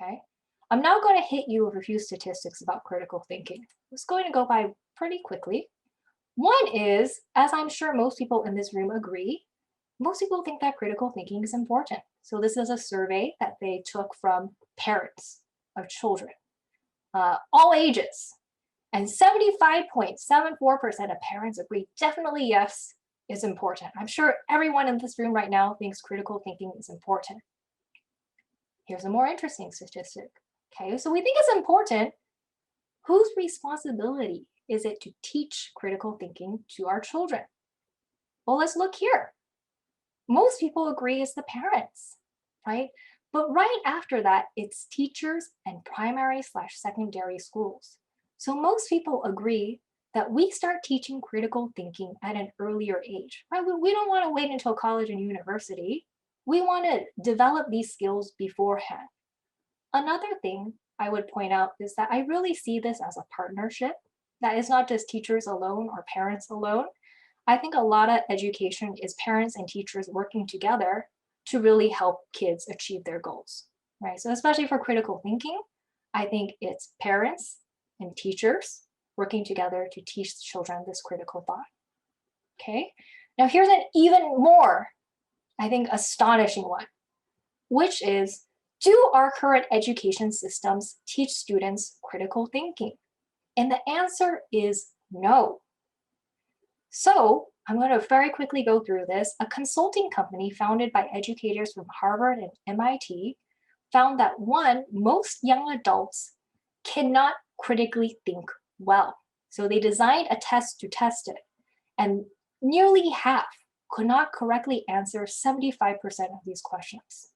okay? I'm now going to hit you with a few statistics about critical thinking. It's going to go by pretty quickly. One is, as I'm sure most people in this room agree, most people think that critical thinking is important. So this is a survey that they took from parents of children, all ages. And 75.74% of parents agree definitely yes is important. I'm sure everyone in this room right now thinks critical thinking is important. Here's a more interesting statistic. Okay, so we think it's important. Whose responsibility is it to teach critical thinking to our children? Well, let's look here. Most people agree it's the parents, right? But right after that, it's teachers and primary/secondary schools. So most people agree that we start teaching critical thinking at an earlier age, right? We don't want to wait until college and university. We want to develop these skills beforehand. Another thing I would point out is that I really see this as a partnership that is not just teachers alone or parents alone. I think a lot of education is parents and teachers working together to really help kids achieve their goals, right? So especially for critical thinking, I think it's parents and teachers working together to teach children this critical thought, okay? Now here's an even more, I think, astonishing one, which is, do our current education systems teach students critical thinking? And the answer is no. So I'm going to very quickly go through this. A consulting company founded by educators from Harvard and MIT found that one, most young adults cannot critically think well. So they designed a test to test it, and nearly half could not correctly answer 75% of these questions.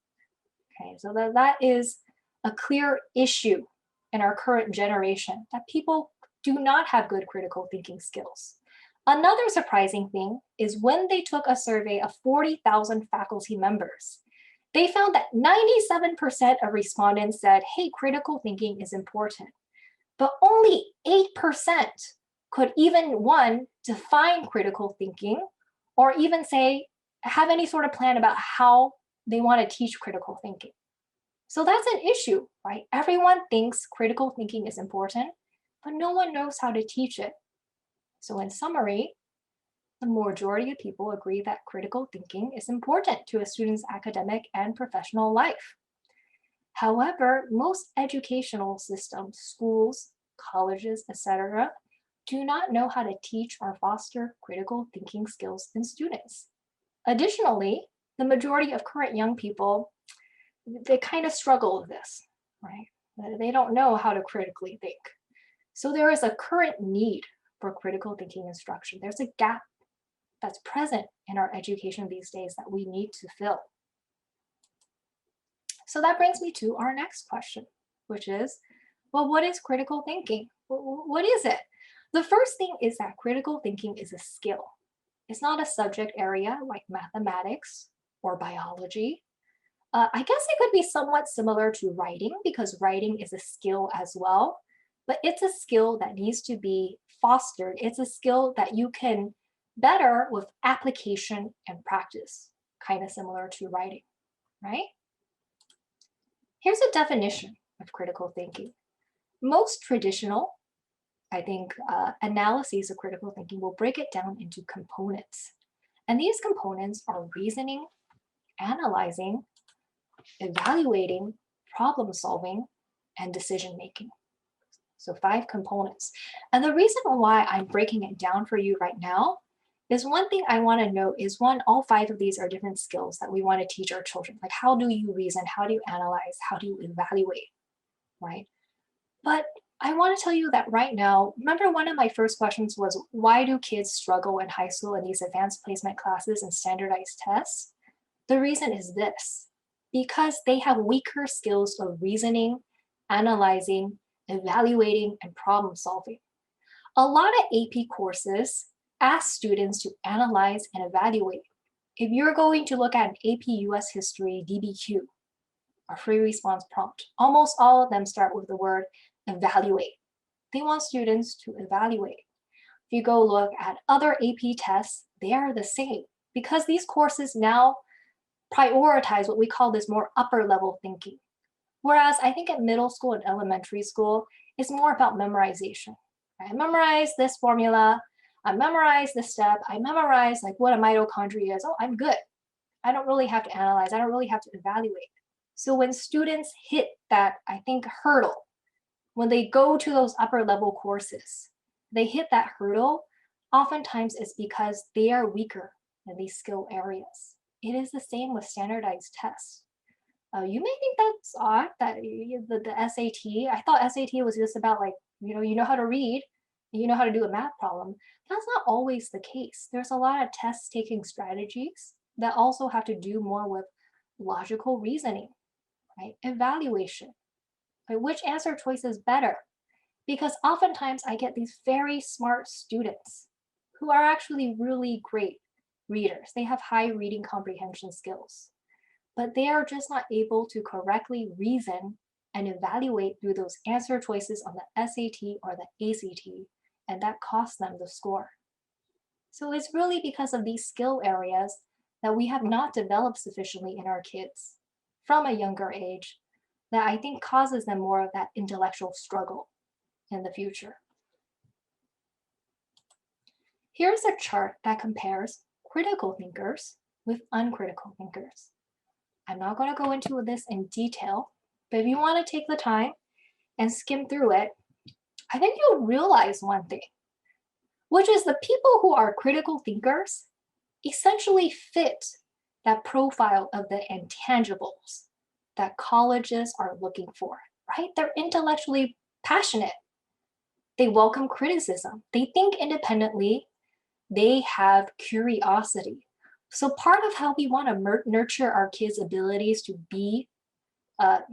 Okay, so that is a clear issue in our current generation, that people do not have good critical thinking skills. Another surprising thing is when they took a survey of 40,000 faculty members, they found that 97% of respondents said, hey, critical thinking is important. But only 8% could even, one, define critical thinking, or even say, have any sort of plan about how they want to teach critical thinking. So that's an issue, right? Everyone thinks critical thinking is important, but no one knows how to teach it. So in summary, the majority of people agree that critical thinking is important to a student's academic and professional life. However, most educational systems, schools, colleges, etc., do not know how to teach or foster critical thinking skills in students. Additionally, the majority of current young people, they kind of struggle with this, right? They don't know how to critically think. So there is a current need for critical thinking instruction. There's a gap that's present in our education these days that we need to fill. So that brings me to our next question, which is, well, what is critical thinking? What is it? The first thing is that critical thinking is a skill. It's not a subject area like mathematics or biology. I guess it could be somewhat similar to writing, because writing is a skill as well, but it's a skill that needs to be fostered. It's a skill that you can better with application and practice, kind of similar to writing, right? Here's a definition of critical thinking. Most traditional, I think, analyses of critical thinking will break it down into components. And these components are reasoning, analyzing, evaluating, problem solving, and decision making. So 5 components. And the reason why I'm breaking it down for you right now is, one thing I want to note is, one, all 5 of these are different skills that we want to teach our children. Like, how do you reason? How do you analyze? How do you evaluate, right? But I want to tell you that right now, remember one of my first questions was, why do kids struggle in high school in these advanced placement classes and standardized tests? The reason is this: because they have weaker skills of reasoning, analyzing, evaluating, and problem solving. A lot of AP courses ask students to analyze and evaluate. If you're going to look at an AP US History DBQ, a free response prompt, almost all of them start with the word evaluate. They want students to evaluate. If you go look at other AP tests, they are the same, because these courses now prioritize what we call this more upper level thinking. Whereas I think at middle school and elementary school, it's more about memorization. I memorize this formula, I memorize this step, I memorize like what a mitochondria is. Oh, I'm good. I don't really have to analyze, I don't really have to evaluate. So when students hit that, I think, hurdle, when they go to those upper level courses, they hit that hurdle, oftentimes it's because they are weaker in these skill areas. It is the same with standardized tests. You may think that's odd that the SAT, I thought SAT was just about like, you know how to read, you know how to do a math problem. That's not always the case. There's a lot of test taking strategies that also have to do more with logical reasoning, right? Evaluation, right? Which answer choice is better? Because oftentimes I get these very smart students who are actually really great readers. They have high reading comprehension skills, but they are just not able to correctly reason and evaluate through those answer choices on the SAT or the ACT, and that costs them the score. So it's really because of these skill areas that we have not developed sufficiently in our kids from a younger age that I think causes them more of that intellectual struggle in the future. Here's a chart that compares critical thinkers with uncritical thinkers. I'm not going to go into this in detail, but if you want to take the time and skim through it, I think you'll realize one thing, which is the people who are critical thinkers essentially fit that profile of the intangibles that colleges are looking for, right? They're intellectually passionate. They welcome criticism. They think independently. They have curiosity. So part of how we want to nurture our kids' abilities to be that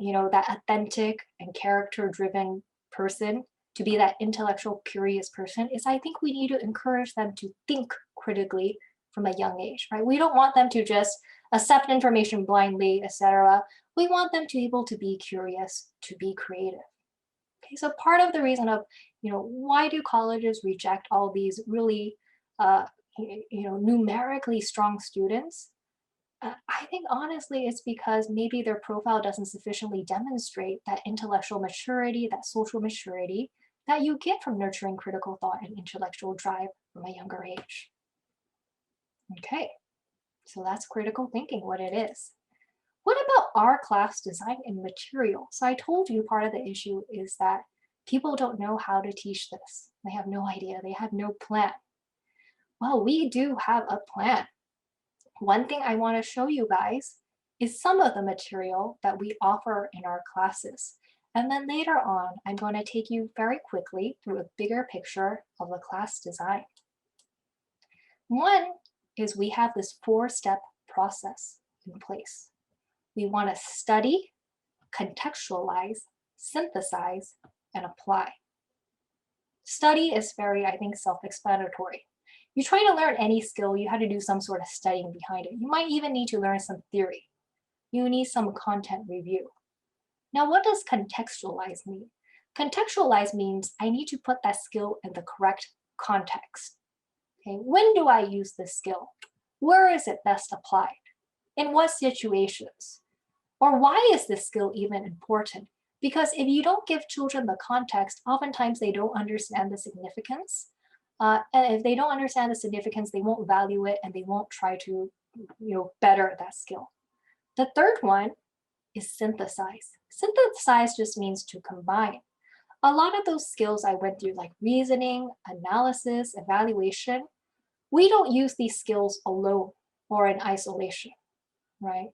authentic and character-driven person, to be that intellectual, curious person, is I think we need to encourage them to think critically from a young age, right? We don't want them to just accept information blindly, etc. We want them to be able to be curious, to be creative. Okay, so part of the reason of, why do colleges reject all these really, uh, numerically strong students? I think honestly, it's because maybe their profile doesn't sufficiently demonstrate that intellectual maturity, that social maturity that you get from nurturing critical thought and intellectual drive from a younger age. Okay, so that's critical thinking, what it is. What about our class design and material? So I told you part of the issue is that people don't know how to teach this. They have no idea, they have no plan. Well, we do have a plan. One thing I want to show you guys is some of the material that we offer in our classes. And then later on, I'm going to take you very quickly through a bigger picture of the class design. One is we have this 4-step process in place. We want to study, contextualize, synthesize, and apply. Study is very, I think, self-explanatory. You try to learn any skill, you have to do some sort of studying behind it. You might even need to learn some theory. You need some content review. Now, what does contextualize mean? Contextualize means I need to put that skill in the correct context. Okay, when do I use this skill? Where is it best applied? In what situations? Or why is this skill even important? Because if you don't give children the context, oftentimes they don't understand the significance. And if they don't understand the significance, they won't value it and they won't try to, better that skill. The third one is synthesize. Synthesize just means to combine. A lot of those skills I went through, like reasoning, analysis, evaluation, we don't use these skills alone or in isolation, right?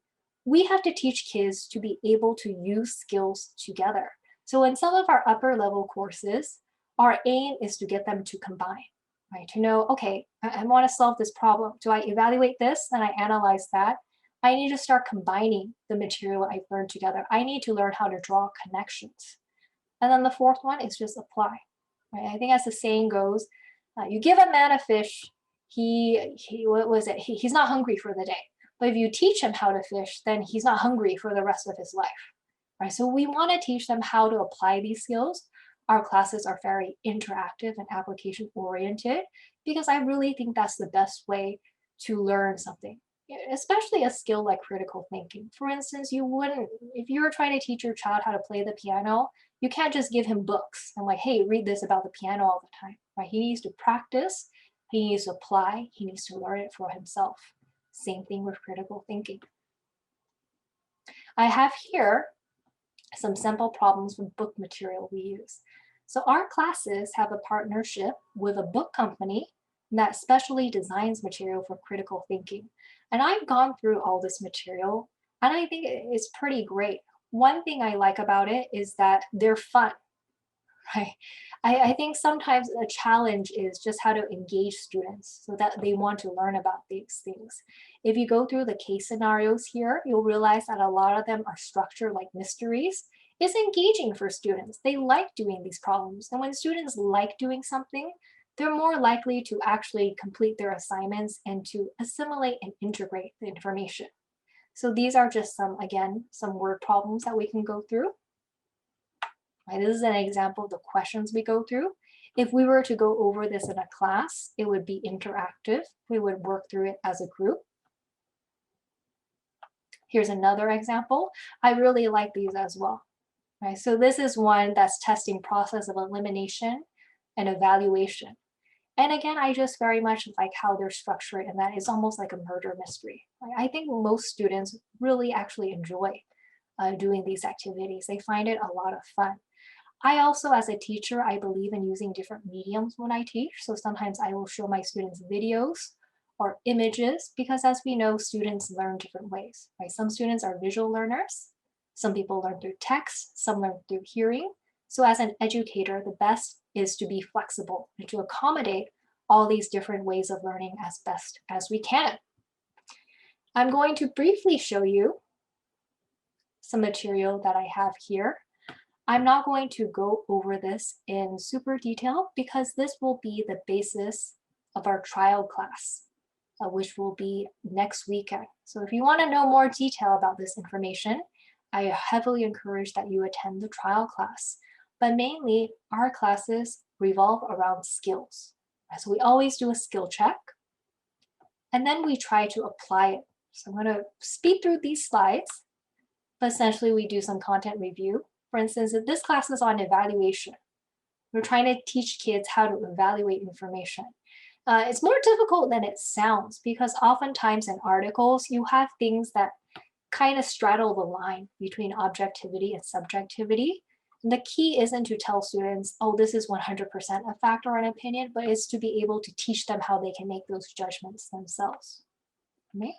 We have to teach kids to be able to use skills together. So in some of our upper level courses, our aim is to get them to combine, right? To know, okay, I want to solve this problem. Do I evaluate this? Then I analyze that. I need to start combining the material I've learned together. I need to learn how to draw connections. And then the fourth one is just apply, right? I think as the saying goes, you give a man a fish, he's not hungry for the day. But if you teach him how to fish, then he's not hungry for the rest of his life, right? So we want to teach them how to apply these skills. Our classes are very interactive and application oriented because I really think that's the best way to learn something. especially a skill like critical thinking. For instance, you wouldn't, if you were trying to teach your child how to play the piano, you can't just give him books and like, hey, read this about the piano all the time, right? He needs to practice, he needs to apply, he needs to learn it for himself. Same thing with critical thinking. I have here some sample problems from book material we use. So our classes have a partnership with a book company that specially designs material for critical thinking. And I've gone through all this material and I think it's pretty great. One thing I like about it is that they're fun. Right. I think sometimes a challenge is just how to engage students so that they want to learn about these things. If you go through the case scenarios here, you'll realize that a lot of them are structured like mysteries. It's engaging for students. They like doing these problems. And when students like doing something, they're more likely to actually complete their assignments and to assimilate and integrate the information. So these are just some, again, some word problems that we can go through. Right, this is an example of the questions we go through. If we were to go over this in a class, it would be interactive. We would work through it as a group. Here's another example. I really like these as well. Right, so this is one that's testing process of elimination and evaluation. And again, I just very much like how they're structured and that it's almost like a murder mystery. I think most students really actually enjoy doing these activities. They find it a lot of fun. I also, as a teacher, I believe in using different mediums when I teach. So sometimes I will show my students videos or images because as we know, students learn different ways, right? Some students are visual learners. Some people learn through text, some learn through hearing. So as an educator, the best is to be flexible and to accommodate all these different ways of learning as best as we can. I'm going to briefly show you some material that I have here. I'm not going to go over this in super detail because this will be the basis of our trial class, which will be next weekend. So if you want to know more detail about this information, I heavily encourage that you attend the trial class. But mainly, our classes revolve around skills. So we always do a skill check, and then we try to apply it. So I'm going to speed through these slides, but essentially we do some content review. For instance, if this class is on evaluation, we're trying to teach kids how to evaluate information. It's more difficult than it sounds because oftentimes in articles, you have things that kind of straddle the line between objectivity and subjectivity. And the key isn't to tell students, oh, this is 100% a fact or an opinion, but it's to be able to teach them how they can make those judgments themselves. Okay?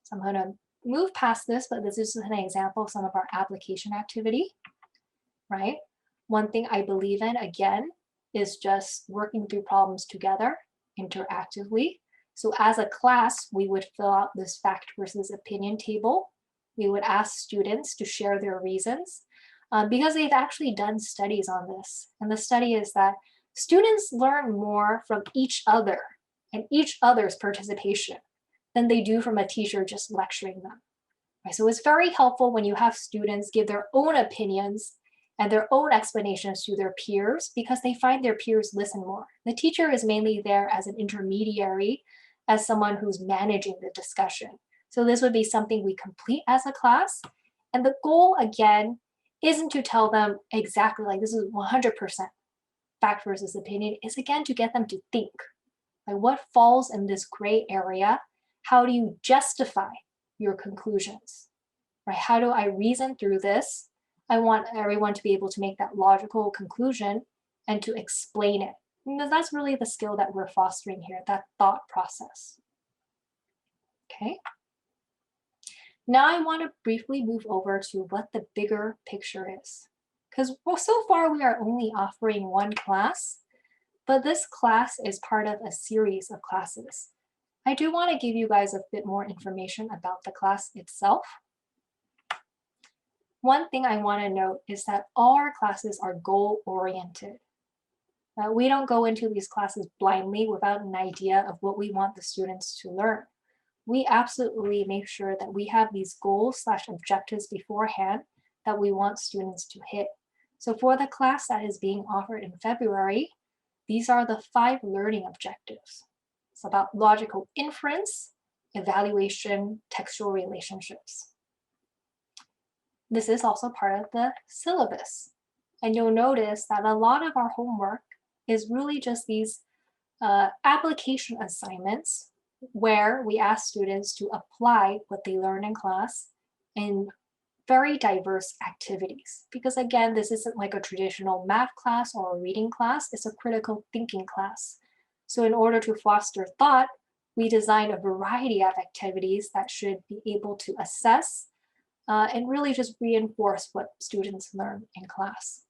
So I'm going to move past this, but this is an example of some of our application activity, right? One thing I believe in, again, is just working through problems together interactively. So as a class, we would fill out this fact versus opinion table. We would ask students to share their reasons because they've actually done studies on this. And the study is that students learn more from each other and each other's participation than they do from a teacher just lecturing them. Right? So it's very helpful when you have students give their own opinions and their own explanations to their peers because they find their peers listen more. The teacher is mainly there as an intermediary, as someone who's managing the discussion. So this would be something we complete as a class. And the goal, again, isn't to tell them exactly like this is 100% fact versus opinion, is again to get them to think. Like what falls in this gray area? How do you justify your conclusions? Right? How do I reason through this? I want everyone to be able to make that logical conclusion and to explain it. And that's really the skill that we're fostering here, that thought process. Okay. Now I want to briefly move over to what the bigger picture is. Because well, so far we are only offering one class, but this class is part of a series of classes. I do want to give you guys a bit more information about the class itself. One thing I want to note is that all our classes are goal-oriented. We don't go into these classes blindly without an idea of what we want the students to learn. We absolutely make sure that we have these goals/objectives beforehand that we want students to hit. So for the class that is being offered in February, these are the 5 learning objectives. It's about logical inference, evaluation, textual relationships. This is also part of the syllabus. And you'll notice that a lot of our homework is really just these application assignments where we ask students to apply what they learn in class in very diverse activities. Because again, this isn't like a traditional math class or a reading class, it's a critical thinking class. So in order to foster thought, we design a variety of activities that should be able to assess and really just reinforce what students learn in class.